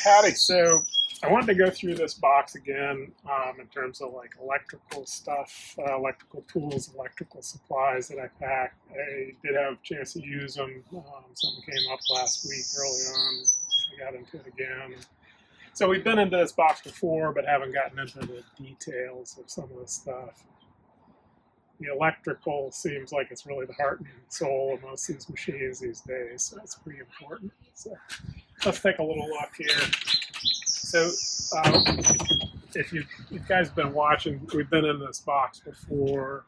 Howdy. So I wanted to go through this box again in terms of like electrical stuff, electrical tools, electrical supplies that I packed. I did have a chance to use them. Something came up last week early on. I got into it again. So we've been into this box before, but haven't gotten into the details of some of this stuff. The electrical seems like it's really the heart and soul of most of these machines these days, so that's pretty important. So let's take a little look here. So if you guys have been watching, we've been in this box before,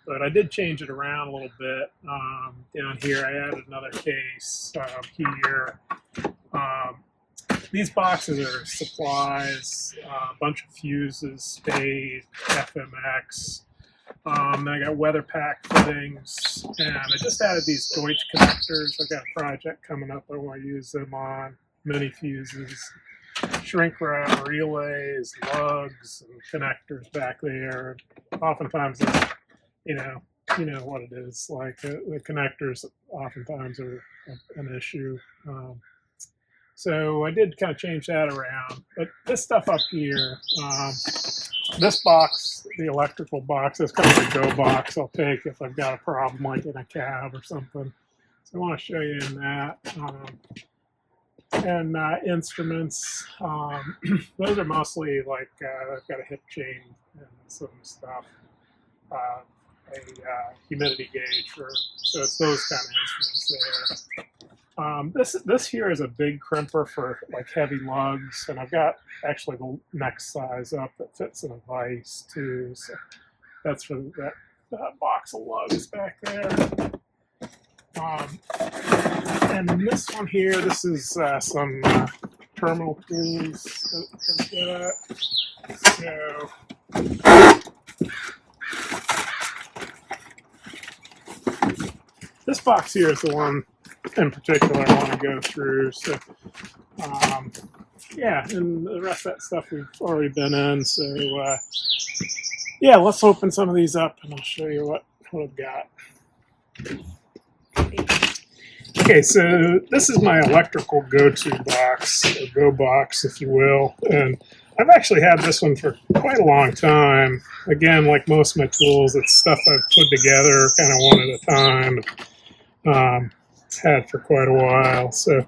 but I did change it around a little bit. Down here I added another case here. These boxes are supplies, a bunch of fuses, spade, FMX. Then I got weather pack fittings, and I just added these Deutsch connectors. I've got a project coming up I want to use them on. Mini fuses, shrink wrap, relays, lugs, and connectors back there. Oftentimes, you know what it is. Like the connectors, oftentimes are an issue. So I did kind of change that around. But this stuff up here, this box, the electrical box, is kind of a go box I'll take if I've got a problem like in a cab or something. So I want to show you in that. And instruments, those are mostly like, I've got a hip chain and some stuff, a humidity gauge, so it's those kind of instruments there. This here is a big crimper for like heavy lugs, and I've got actually the next size up that fits in a vise too. So that's for that box of lugs back there. And this one here, this is some terminal tools that I got. So this box here is the one in particular I want to go through. So yeah, and the rest of that stuff we've already been in. So yeah, let's open some of these up and I'll show you what I've got. Okay, so this is my electrical go-to box, or go box, if you will. And I've actually had this one for quite a long time. Again, like most of my tools, it's stuff I've put together kind of one at a time. Had for quite a while. So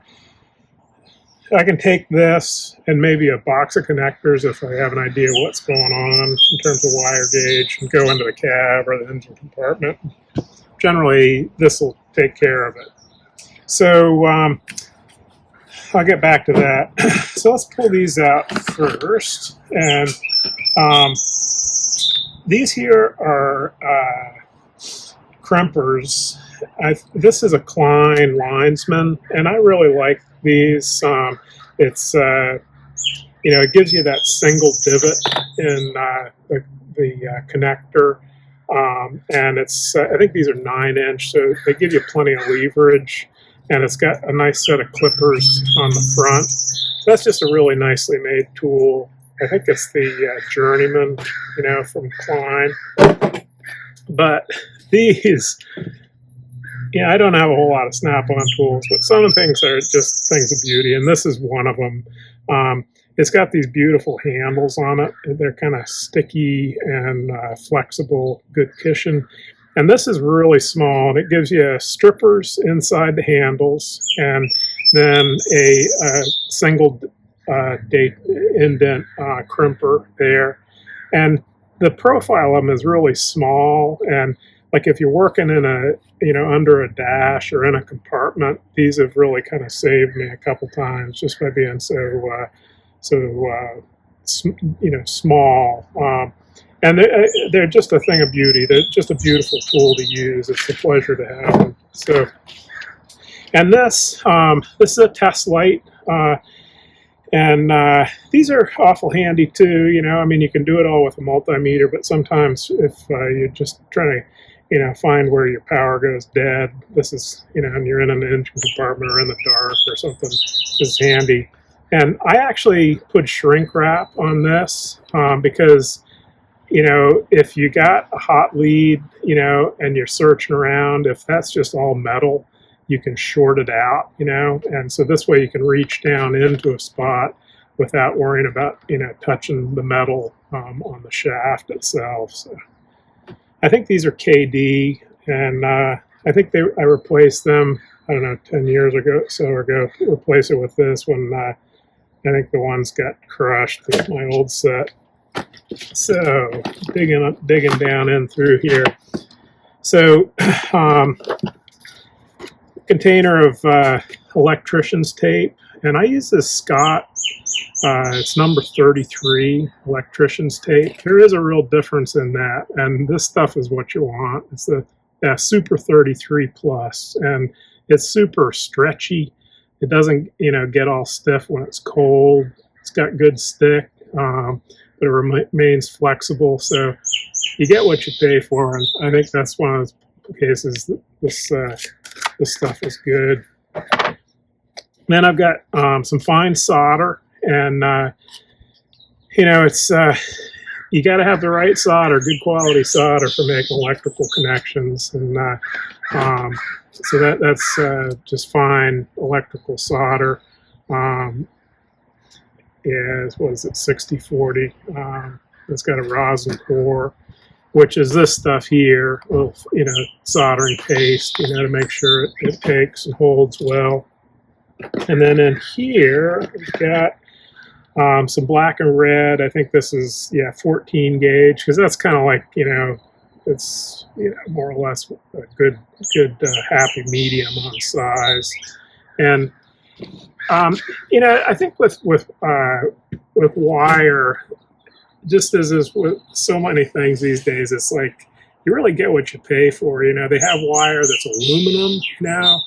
I can take this and maybe a box of connectors if I have an idea what's going on in terms of wire gauge and go into the cab or the engine compartment. Generally, this will take care of it. So I'll get back to that. So let's pull these out first. And these here are crimpers. This is a Klein linesman, and I really like these. It's it gives you that single divot in the connector, and it's I think these are 9-inch, so they give you plenty of leverage, and it's got a nice set of clippers on the front. That's just a really nicely made tool. I think it's the Journeyman, from Klein. But these. Yeah, I don't have a whole lot of snap-on tools, but some of the things are just things of beauty, and this is one of them. It's got these beautiful handles on it. They're kind of sticky and flexible, good cushion. And this is really small, and it gives you strippers inside the handles, and then a single indent crimper there. And the profile of them is really small, and like if you're working in under a dash or in a compartment, these have really kind of saved me a couple times just by being so small. And they're just a thing of beauty. They're just a beautiful tool to use. It's a pleasure to have them. So, and this is a test light. And these are awful handy too. You can do it all with a multimeter, but sometimes if you're just trying to find where your power goes dead. This is, and you're in an engine compartment or in the dark or something, this is handy. And I actually put shrink wrap on this because, if you got a hot lead, and you're searching around, if that's just all metal, you can short it out, you know, and so this way you can reach down into a spot without worrying about, you know, touching the metal on the shaft itself. So I think these are KD, and I think I replaced them, I don't know, 10 years ago, replace it with this when I think the ones got crushed with my old set. So digging down in through here. So container of electrician's tape, and I use this Scott, it's number 33 electrician's tape. There is a real difference in that, and this stuff is what you want. It's the Super 33 Plus, and it's super stretchy. It doesn't, you know, get all stiff when it's cold. It's got good stick, but it remains flexible, so you get what you pay for, and I think that's one of the cases that this stuff is good. Then I've got some fine solder, and you know, it's you got to have the right solder, good quality solder for making electrical connections, and so that's just fine electrical solder. Is what is it, 6040? It's got a rosin core, which is this stuff here, little, you know, soldering paste, you know, to make sure it takes and holds well. And then in here, we've got some black and red. I think this is, yeah, 14 gauge, because that's kind of like, you know, it's, you know, more or less a good happy medium on size. And you know, I think with wire, just as is with so many things these days, it's like you really get what you pay for. You know, they have wire that's aluminum now,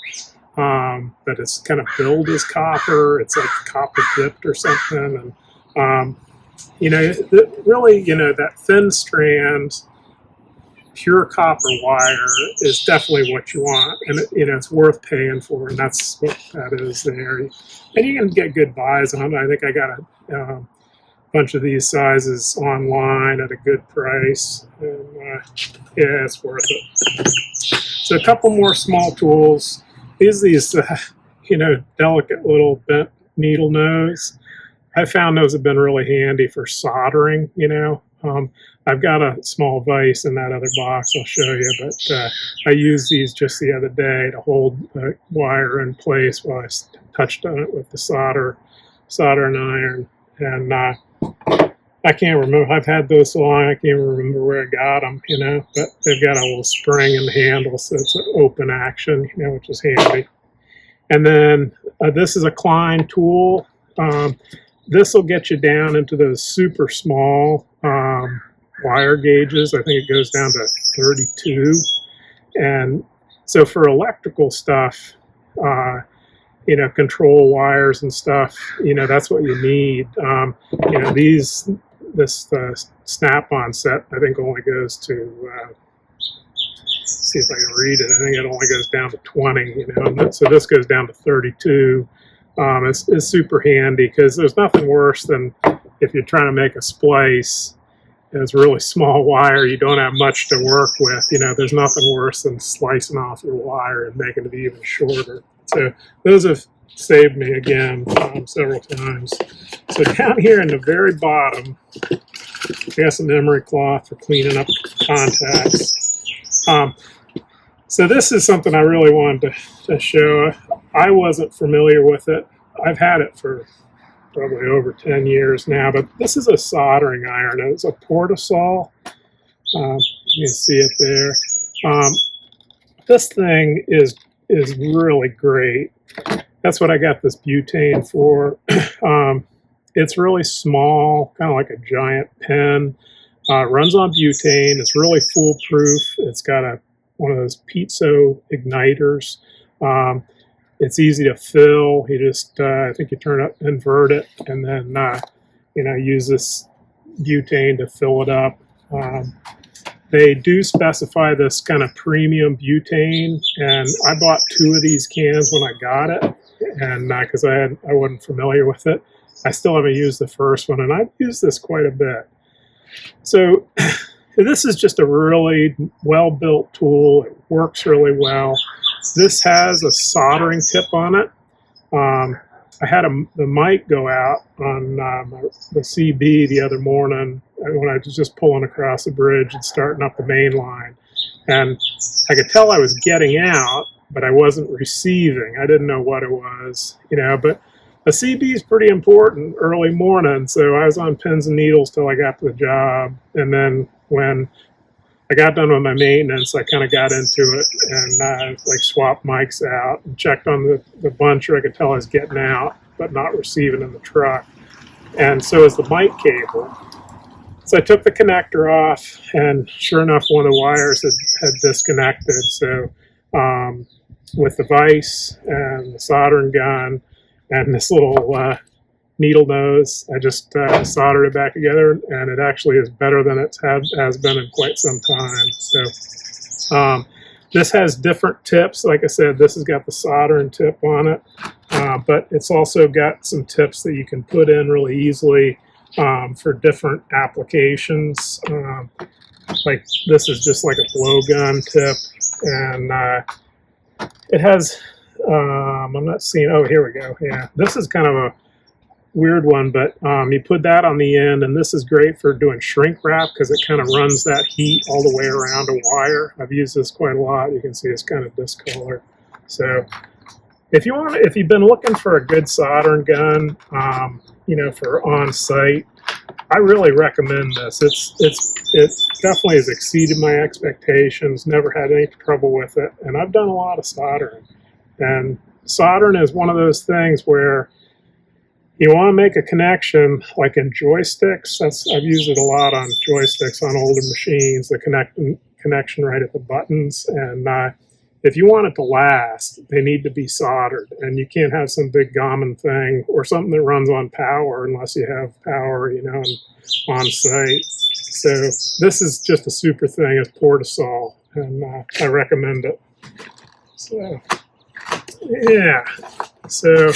that is kind of billed as copper. It's like copper dipped or something, and you know, really, you know, that thin strand, pure copper wire is definitely what you want, and you know, it's worth paying for, and that's what that is there. And you can get good buys on it. I think I got a bunch of these sizes online at a good price, and yeah, it's worth it. So a couple more small tools. These you know, delicate little bent needle nose. I found those have been really handy for soldering, you know. I've got a small vise in that other box I'll show you, but I used these just the other day to hold the wire in place while I touched on it with the soldering iron. And I can't remember, I've had those so long I can't even remember where I got them, you know, but they've got a little spring in the handle, so it's an open action, you know, which is handy. And then this is a Klein tool. This will get you down into those super small wire gauges. I think it goes down to 32. And so for electrical stuff, you know, control wires and stuff, you know, that's what you need. You know, this snap-on set, I think only goes to, see if I can read it. I think it only goes down to 20, you know, and so this goes down to 32. It's super handy, because there's nothing worse than if you're trying to make a splice and it's really small wire, you don't have much to work with. You know, there's nothing worse than slicing off your wire and making it even shorter. So those have saved me again several times. So down here in the very bottom, I got some emery cloth for cleaning up contacts. So this is something I really wanted to show. I wasn't familiar with it. I've had it for probably over 10 years now, but this is a soldering iron. It's a Portasol. You can see it there. This thing is really great. That's what I got this butane for. It's really small, kind of like a giant pen. Runs on butane. It's really foolproof. It's got one of those piezo igniters. It's easy to fill. You just, I think you invert it, and then, you know, use this butane to fill it up. They do specify this kind of premium butane, and I bought 2 of these cans when I got it, and because I wasn't familiar with it. I still haven't used the first one, and I've used this quite a bit. So this is just a really well-built tool. It works really well. This has a soldering tip on it. I had the mic go out on the CB the other morning when I was just pulling across the bridge and starting up the main line. And I could tell I was getting out, but I wasn't receiving. I didn't know what it was, you know, but a CB is pretty important early morning. So I was on pins and needles till I got to the job. And then when I got done with my maintenance, I kind of got into it and like swapped mics out and checked on the buncher. I could tell I was getting out, but not receiving in the truck. And so is the mic cable. So I took the connector off, and sure enough, one of the wires had disconnected. So with the vise and the soldering gun and this little needle nose, I just soldered it back together, and it actually is better than it has been in quite some time. So this has different tips. Like I said, this has got the soldering tip on it, but it's also got some tips that you can put in really easily for different applications. Like this is just like a blowgun tip, and it has, I'm not seeing, oh, here we go. Yeah, this is kind of a weird one, but you put that on the end, and this is great for doing shrink wrap because it kind of runs that heat all the way around a wire. I've used this quite a lot. You can see it's kind of discolored. So if you've been looking for a good soldering gun, you know, for on site, I really recommend this. It definitely has exceeded my expectations. Never had any trouble with it, and I've done a lot of soldering. And soldering is one of those things where you want to make a connection, like in joysticks. I've used it a lot on joysticks on older machines. The connection right at the buttons, and if you want it to last, they need to be soldered, and you can't have some big gammon thing or something that runs on power unless you have power, you know, on site. So this is just a super thing. It's Portasol, and I recommend it. So yeah, so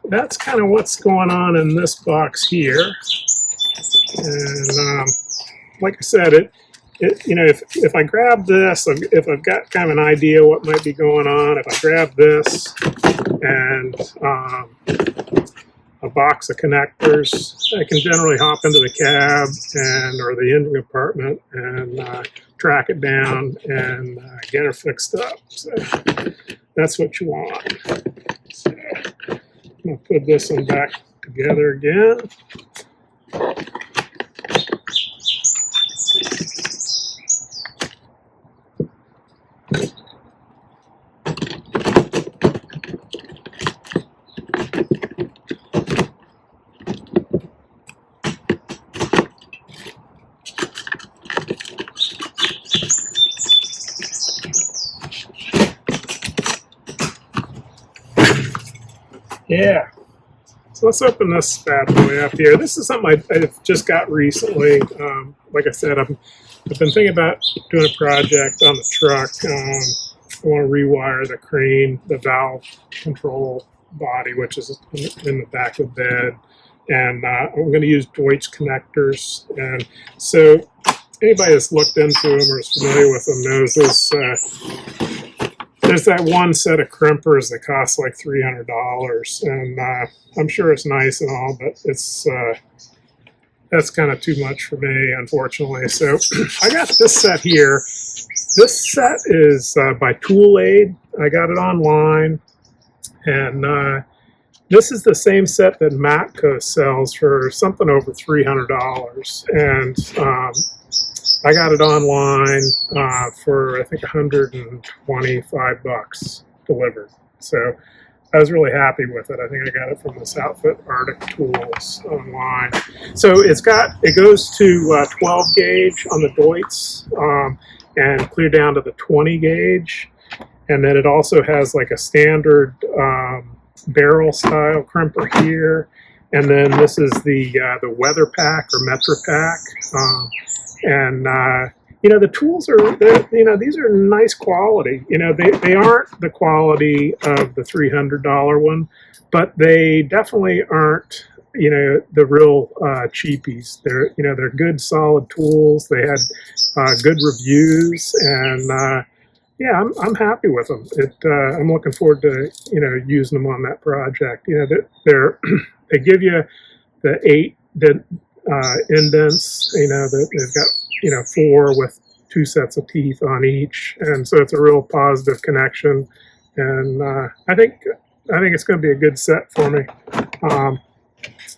that's kind of what's going on in this box here. And like I said, you know, if I grab this, if I've got kind of an idea what might be going on, if I grab this and a box of connectors, I can generally hop into the cab or the engine compartment and track it down and get her fixed up. So that's what you want. So I'm going to put this one back together again. Yeah, so let's open this bad boy up here. This is something I've just got recently. Like I said, I've been thinking about doing a project on the truck. I want to rewire the crane, the valve control body, which is in the back of the bed. And I'm going to use Deutsch connectors. And so anybody that's looked into them or is familiar with them knows this. There's that one set of crimpers that costs like $300, and I'm sure it's nice and all, but that's kind of too much for me, unfortunately. So I got this set here. This set is by Tool Aid. I got it online, and this is the same set that Matco sells for something over $300, and I got it online for I think $125 delivered. So I was really happy with it. I think I got it from this outfit, Arctic Tools, online. So it goes to 12 gauge on the Deutz and clear down to the 20 gauge, and then it also has like a standard barrel style crimper here, and then this is the Weather Pack or Metra Pack. And you know, the tools are, you know, these are nice quality. You know, they aren't the quality of the $300 one, but they definitely aren't, you know, the real cheapies. They're good, solid tools. They had good reviews, and yeah, I'm happy with them. I'm looking forward to using them on that project. They're they give you the 8 indents. That they've got 4 with 2 sets of teeth on each, and so it's a real positive connection. And I think it's going to be a good set for me.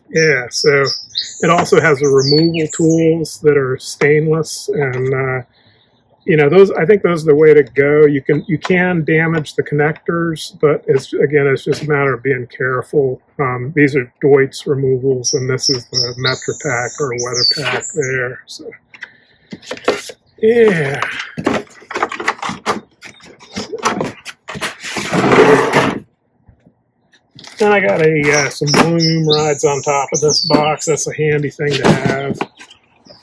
Yeah, so it also has the removal tools that are stainless, and those, I think those are the way to go. You can damage the connectors, but it's just a matter of being careful. These are Deutz removals, and this is the Metropack or WeatherPack there. So yeah. Then I got some loom rides on top of this box. That's a handy thing to have.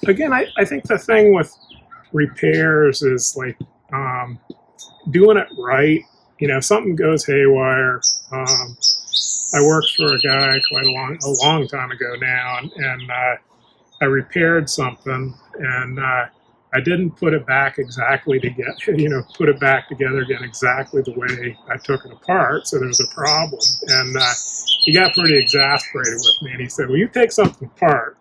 Again, I think the thing with repairs is like doing it right. If something goes haywire. I worked for a guy quite a long time ago now, and I repaired something, and I didn't put it back exactly put it back together again exactly the way I took it apart. So there was a problem, and he got pretty exasperated with me, and he said, "Well, you take something apart,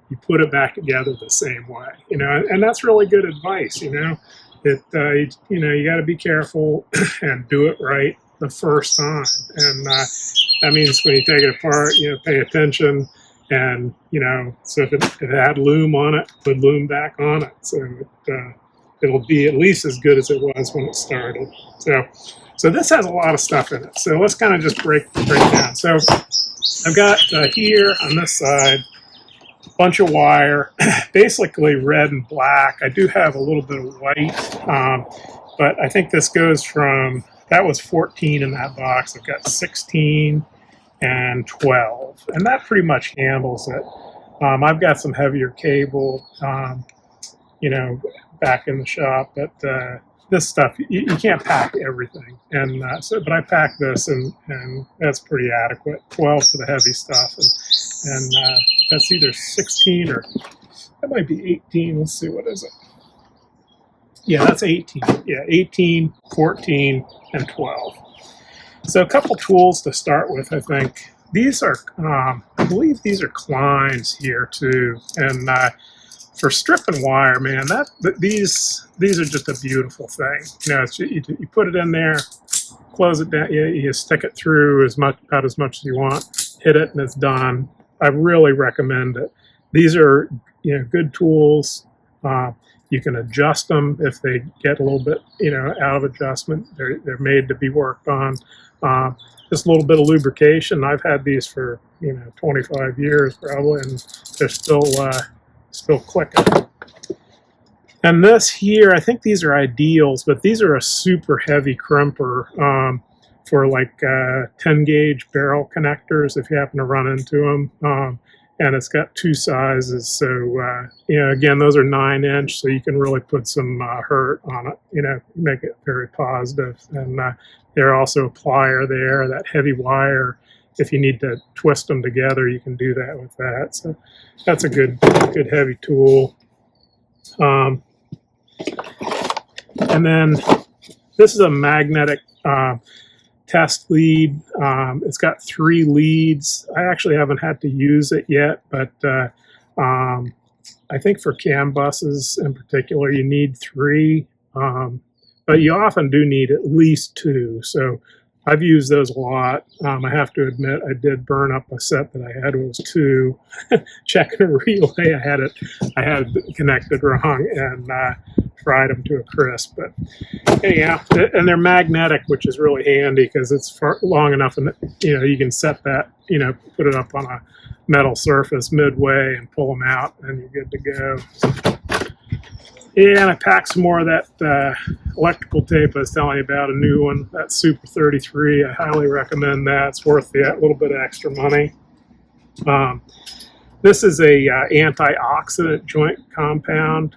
you put it back together the same way," and that's really good advice. You got to be careful and do it right the first time, and that means when you take it apart, pay attention, and so if it had loom on it, put loom back on it, so it'll be at least as good as it was when it started. So this has a lot of stuff in it. So let's kind of just break down. So I've got here on this side bunch of wire, basically red and black. I do have a little bit of white, but I think this goes from, that was 14 in that box. I've got 16 and 12, and that pretty much handles it. I've got some heavier cable, back in the shop, but this stuff, you can't pack everything, and but I packed this, and that's pretty adequate. 12 for the heavy stuff, and that's either 16 or that might be 18. Let's see, what is it? Yeah, that's 18. Yeah, 18, 14, and 12. So a couple tools to start with, I think. These are, I believe these are Kleins here too, and for stripping wire, man, these are just a beautiful thing. You put it in there, close it down, you stick it through about as much as you want, hit it, and it's done. I really recommend it. These are good tools. You can adjust them if they get a little bit out of adjustment. They're made to be worked on. Just a little bit of lubrication. I've had these for 25 years probably, and they're still clicking. And this here, I think these are ideals, but these are a super heavy crimper for like 10 gauge barrel connectors if you happen to run into them. And it's got 2 sizes, so again, those are 9-inch, so you can really put some hurt on it, make it very positive. And there's also a plier there, that heavy wire. If you need to twist them together, you can do that with that. So that's a good heavy tool. And then this is a magnetic test lead. It's got 3 leads. I actually haven't had to use it yet, but I think for CAN buses in particular, you need 3, but you often do need at least 2. So I've used those a lot. I have to admit, I did burn up a set that I had. It was 2. Checking a relay, I had it connected wrong and fried them to a crisp. But anyhow, and they're magnetic, which is really handy because it's long enough, and you can set that, put it up on a metal surface midway and pull them out, and you're good to go. Yeah, and I packed some more of that electrical tape I was telling you about, a new one, that Super 33. I highly recommend that. It's worth the little bit of extra money. This is a antioxidant joint compound.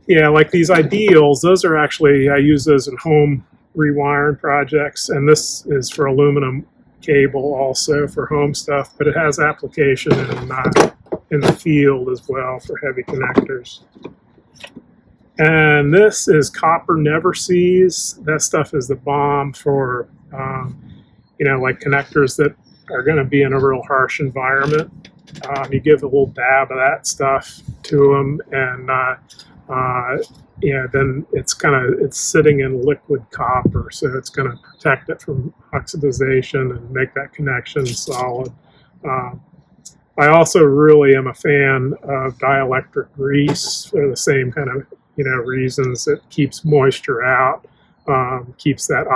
Yeah, like these ideals, those are actually, I use those in home rewiring projects, and this is for aluminum cable also for home stuff, but it has application in the field as well for heavy connectors. And this is copper never sees. That stuff is the bomb for, you know, like connectors that are going to be in a real harsh environment. You give a little dab of that stuff to them, and yeah, then it's sitting in liquid copper, so it's going to protect it from oxidization and make that connection solid. I also really am a fan of dielectric grease for the same kind of, you know, reasons. It keeps moisture out, keeps that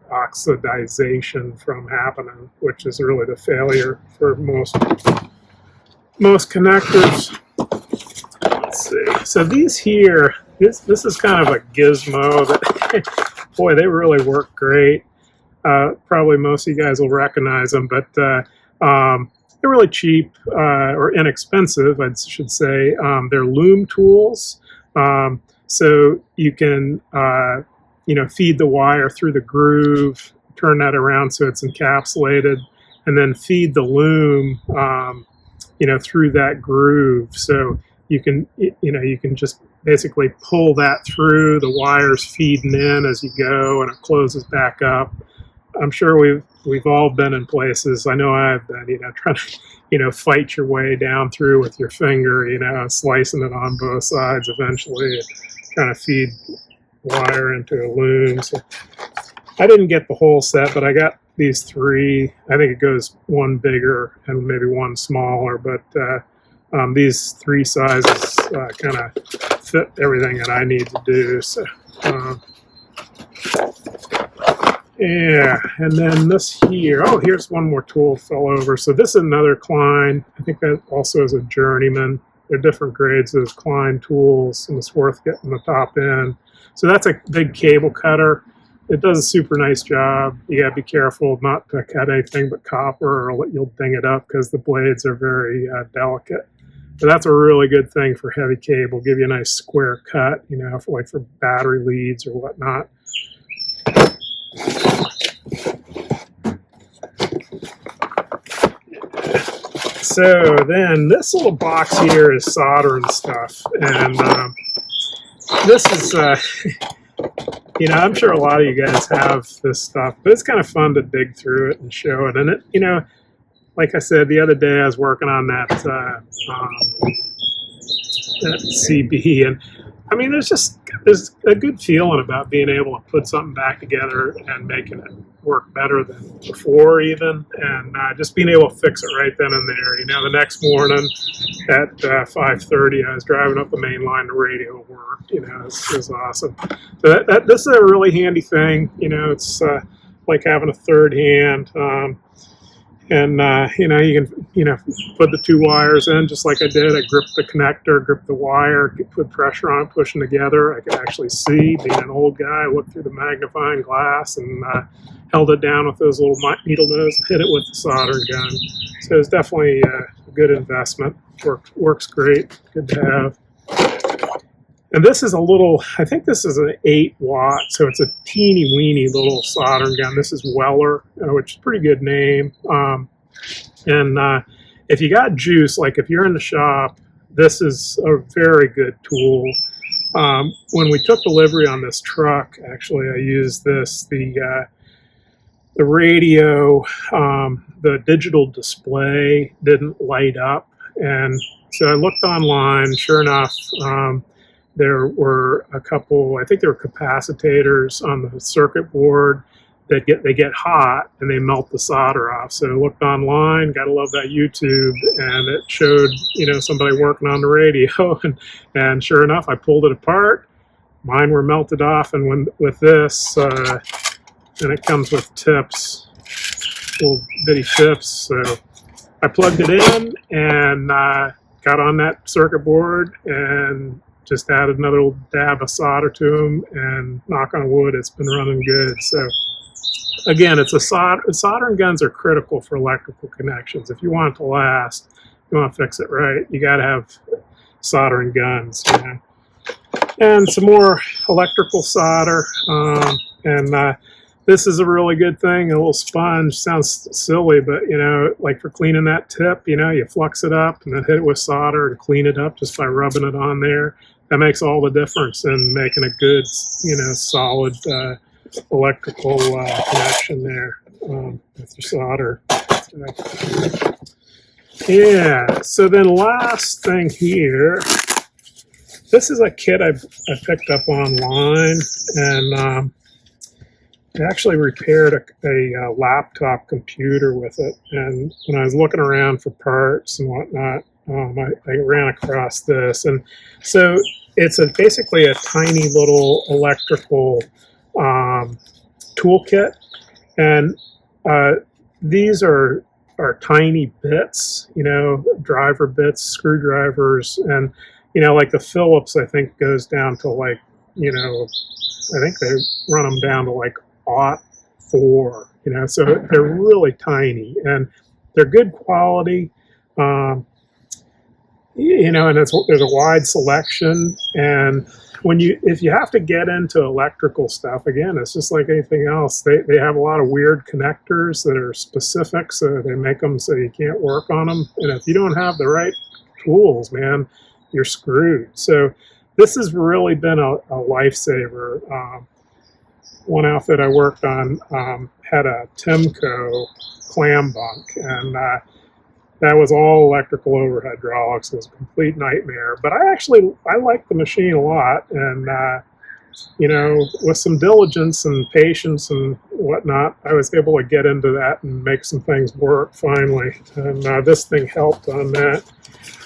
oxidization from happening, which is really the failure for most connectors. Let's see. So these here, this is kind of a gizmo that, boy, they really work great. Probably most of you guys will recognize them, but they're really cheap or inexpensive, I should say. They're Loom Tools. So you can, you know, feed the wire through the groove, turn that around so it's encapsulated, and then feed the loom, you know, through that groove. So you can, you know, you can just basically pull that through, the wires feeding in as you go, and it closes back up. I'm sure we've all been in places, I know I've been, you know, trying to, you know, fight your way down through with your finger, you know, slicing it on both sides eventually, trying to feed wire into a loom. So I didn't get the whole set, but I got these three. I think it goes one bigger and maybe one smaller, but these three sizes kind of fit everything that I need to do. So yeah, and then this here, oh, here's one more tool fell over. So this is another Klein. I think that also is a Journeyman. They're different grades of Klein tools, and it's worth getting the top end. So that's a big cable cutter. It does a super nice job. You gotta be careful not to cut anything but copper, or you'll ding it up because the blades are very delicate. But that's a really good thing for heavy cable. Give you a nice square cut, you know, for like for battery leads or whatnot. So then this little box here is soldering stuff, and this is, you know, I'm sure a lot of you guys have this stuff, but it's kind of fun to dig through it and show it. And it, you know, like I said the other day, I was working on that CB, and I mean, there's a good feeling about being able to put something back together and making it work better than before even, and just being able to fix it right then and there. You know, the next morning at 5:30, I was driving up the main line, the radio worked. You know, it was awesome. So this is a really handy thing. You know, it's like having a third hand. And, you know, you can, you know, put the two wires in just like I did. I gripped the connector, gripped the wire, put pressure on it, pushing together. I could actually see, being an old guy, I looked through the magnifying glass and held it down with those little needle nose and hit it with the soldering gun. So it's definitely a good investment. Works great. Good to have. And this is a little, I think this is an 8-watt, so it's a teeny weeny little soldering gun. This is Weller, which is a pretty good name. And if you got juice, like if you're in the shop, this is a very good tool. When we took delivery on this truck, actually, I used this, the radio, the digital display didn't light up. And so I looked online, sure enough, there were a couple, I think there were capacitors on the circuit board that get hot and they melt the solder off. So I looked online, gotta love that YouTube, and it showed, you know, somebody working on the radio, and sure enough, I pulled it apart. Mine were melted off, and with this, and it comes with tips, little bitty tips. So I plugged it in and got on that circuit board and just added another little dab of solder to them, and knock on wood, it's been running good. So again, it's soldering guns are critical for electrical connections. If you want it to last, you want to fix it right, you got to have soldering guns. You know? And some more electrical solder, and this is a really good thing, a little sponge. Sounds silly, but, you know, like for cleaning that tip, you know, you flux it up and then hit it with solder and clean it up just by rubbing it on there. that makes all the difference in making a good, solid electrical connection there with your solder. Yeah, so then last thing here, this is a kit I picked up online, and I actually repaired a laptop computer with it. And when I was looking around for parts and whatnot, I ran across this. And so it's basically a tiny little electrical toolkit, and these are tiny bits, driver bits, screwdrivers, and like the Phillips, I think goes down to like, I think they run them down to like 0.4, so they're really tiny and they're good quality, and there's a wide selection. And if you have to get into electrical stuff, again, it's just like anything else. They have a lot of weird connectors that are specific, so they make them so you can't work on them. And if you don't have the right tools, man, you're screwed. So this has really been a lifesaver. One outfit I worked on had a Timco clam bunk, and that was all electrical over hydraulics. It was a complete nightmare. But I like the machine a lot, and with some diligence and patience and whatnot, I was able to get into that and make some things work finally. And this thing helped on that.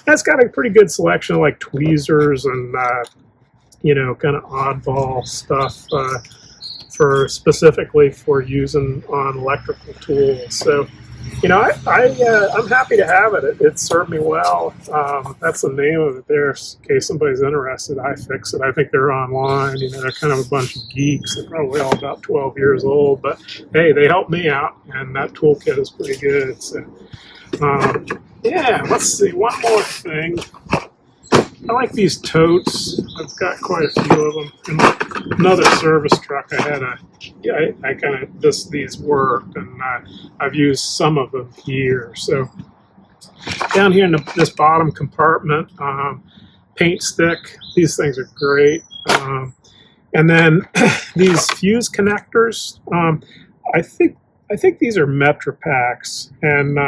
It's got a pretty good selection of like tweezers and kind of oddball stuff specifically for using on electrical tools. So, I'm happy to have it. It served me well. That's the name of it there, in case somebody's interested. Ifixit. I think they're online. They're kind of a bunch of geeks. They're probably all about 12 years old, but hey, they helped me out, and that toolkit is pretty good. So, yeah, let's see, one more thing. I like these totes. I've got quite a few of them. In another service truck, I had I kind of, these worked, and I've used some of them here. So down here in this bottom compartment, paint stick. These things are great. And then these fuse connectors. I think these are Metra packs, and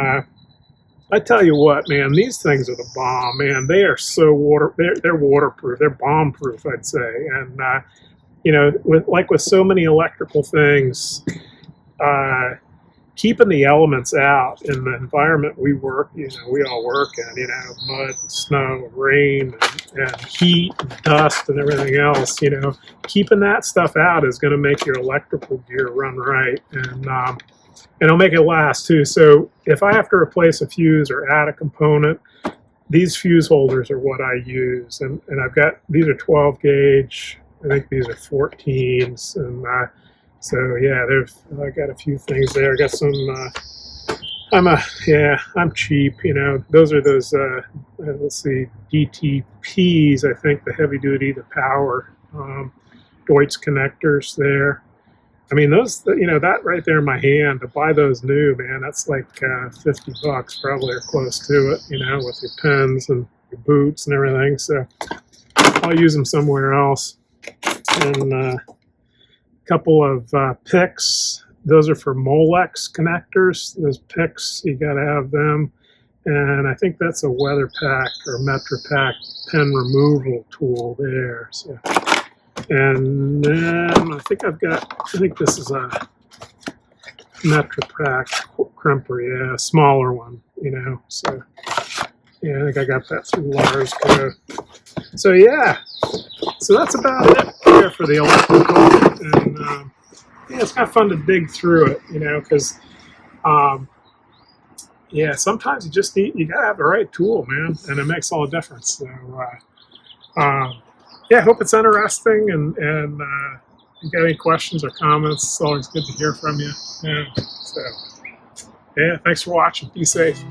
I tell you what, man, these things are the bomb, man. They are so they're waterproof. They're bomb-proof, I'd say. And with so many electrical things, keeping the elements out in the environment we work, we all work in, mud, and snow, rain, and heat, and dust, and everything else. Keeping that stuff out is going to make your electrical gear run right, and it'll make it last too. So if I have to replace a fuse or add a component, these fuse holders are what I use. And I've got, these are 12 gauge. I think these are 14s. And so yeah, I got a few things there. I got some, I'm cheap, those are those, let's see, DTPs, I think, the heavy duty, the power, Deutsch connectors there. I mean, those, that right there in my hand, to buy those new, man, that's like $50 probably, or close to it, with your pens and your boots and everything. So I'll use them somewhere else. And a couple of picks. Those are for Molex connectors. Those picks, you got to have them. And I think that's a Weather Pack or Metra Pack pen removal tool there. So. And then I think this is a Metra Pack crimper, yeah, a smaller one, so yeah, I think I got that through Lars Code. So yeah, so that's about it here for the electrical, and yeah, it's kind of fun to dig through it, because yeah, sometimes you gotta have the right tool, man, and it makes all the difference. So yeah, I hope it's interesting, and if you got any questions or comments, it's always good to hear from you. So, yeah, thanks for watching. Be safe.